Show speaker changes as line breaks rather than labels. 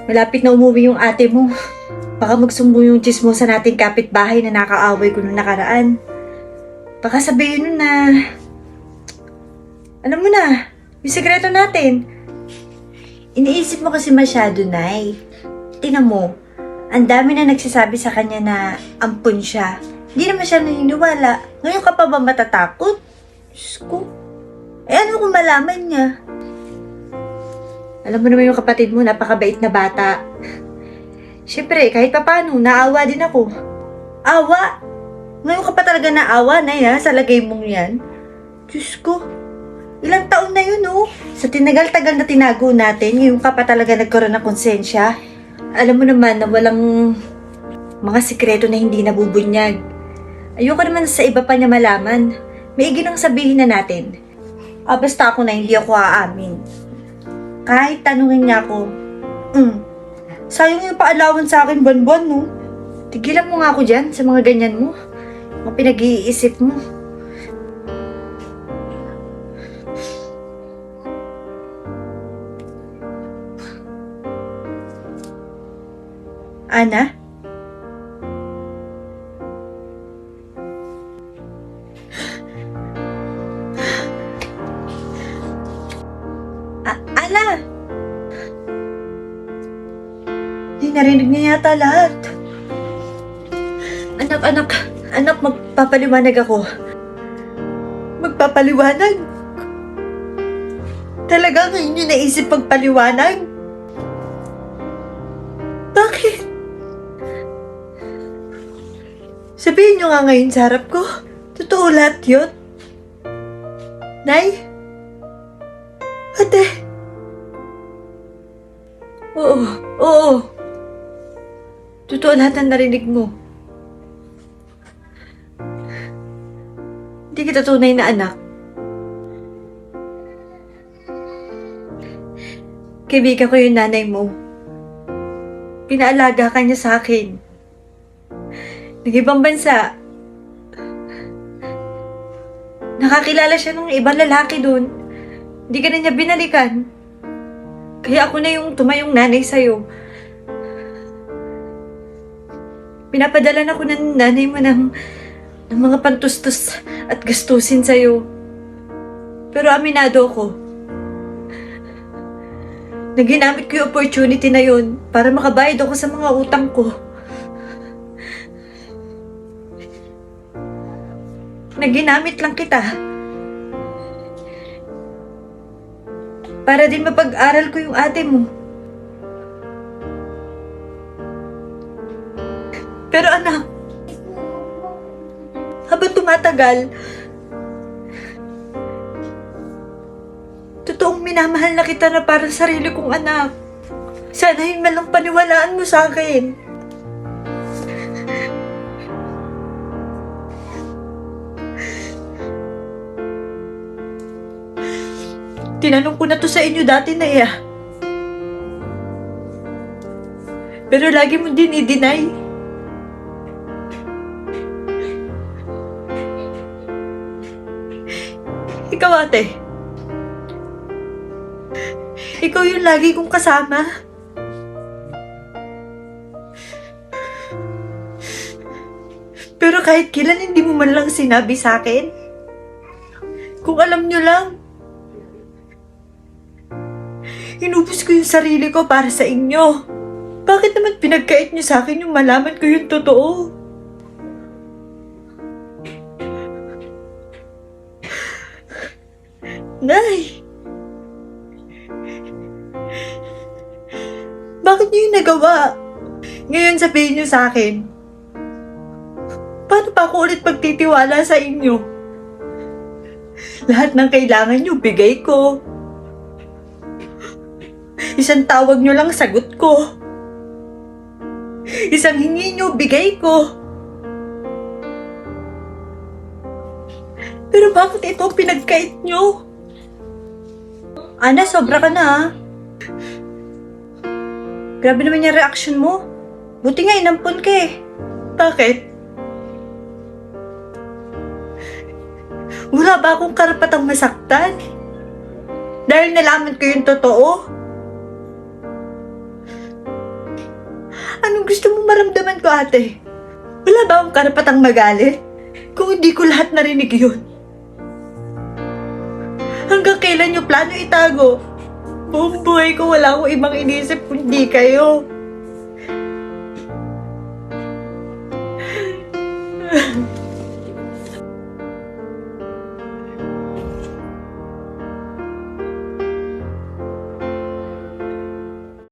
Malapit na umuwi yung ate mo. Baka magsumbong yung chismosa nating kapitbahay na nakaaway ko nung nakaraan. Baka sabihin nun na... Alam mo na, yung sekreto natin. Iniisip mo kasi masyado, Nay. Tingnan mo, ang dami na nagsasabi sa kanya na ampun siya. Hindi naman siya naniniwala. Ngayon ka pa ba matatakot? Diyos ko. Ano kung malaman niya? Alam mo naman yung kapatid mo, napakabait na bata. Siyempre, kahit papano, naawa din ako. Awa? Ngayon ka pa talaga naawa, Nay, ha? Sa lagay mong yan. Diyos ko. Ilang taon na yun, oh. Sa tinagal-tagal na tinago natin, ngayon ka pa talaga nagkaroon ng konsensya. Alam mo naman na walang mga sikreto na hindi nabubunyag. Ayoko naman sa iba pa niya malaman. Maigi nang sabihin na natin. Basta ako na hindi ako aamin. Kahit tanungin niya ako, sayang yung paalawan sa akin buwan-buwan, no? Tigilan mo nga ako dyan sa mga ganyan mo. Mga pinag-iisip mo. Ana? Ana! Hindi, narinig niya yata lahat. Anak, magpapaliwanag ako. Magpapaliwanag? Talaga ngayon yung naisip magpaliwanag? Bakit? Sabihin nyo nga ngayon sa harap ko. Totoo lahat yun. Nay? Ate? Oo. Totoo lahat ang narinig mo. Hindi kita tunay na anak. Kaibigan ko yung nanay mo. Pinaalaga ka niya sa akin. Nag-ibang bansa. Nakakilala siya ng ibang lalaki doon. Hindi ka na niya binalikan. Kaya ako na yung tumayong nanay sa'yo. Pinapadala na ako ng nanay mo ng mga pantustos at gastusin sa'yo. Pero aminado ko. Naginamit ko yung opportunity na yun para makabayad ako sa mga utang ko. Naginamit lang kita. Para din mapag-aral ko yung ate mo. Pero anak, habang tumatagal, totoong minamahal na kita na parang sarili kong anak. Sana yun man lang paniwalaan mo sa akin. Tinanong ko na to sa inyo dati na pero lagi mo din i-deny. Ikaw ate. Ikaw yung lagi kong kasama. Pero kahit kailan hindi mo man lang sinabi sa akin. Kung alam nyo lang. Inubos ko yung sarili ko para sa inyo. Bakit naman pinagkait niyo sa akin yung malaman ko yung totoo? Nay! Bakit niyo yung nagawa? Ngayon sabihin niyo sa akin. Paano pa ako ulit pagtitiwala sa inyo? Lahat ng kailangan niyo, bigay ko. Isang tawag nyo lang, sagot ko. Isang hingi nyo, bigay ko. Pero bakit ito pinagkait nyo? Ana, sobra ka na ha. Grabe naman yung reaction mo. Buti nga inampun ka eh. Bakit? Wala ba akong karapatang masaktan? Dahil nalaman ko yung totoo? Anong gusto mo maramdaman ko, ate? Wala ba akong karapatang magalit? Kung hindi ko lahat narinig yun. Hanggang kailan niyo plano itago? Buong buhay ko wala akong ibang inisip kundi kayo.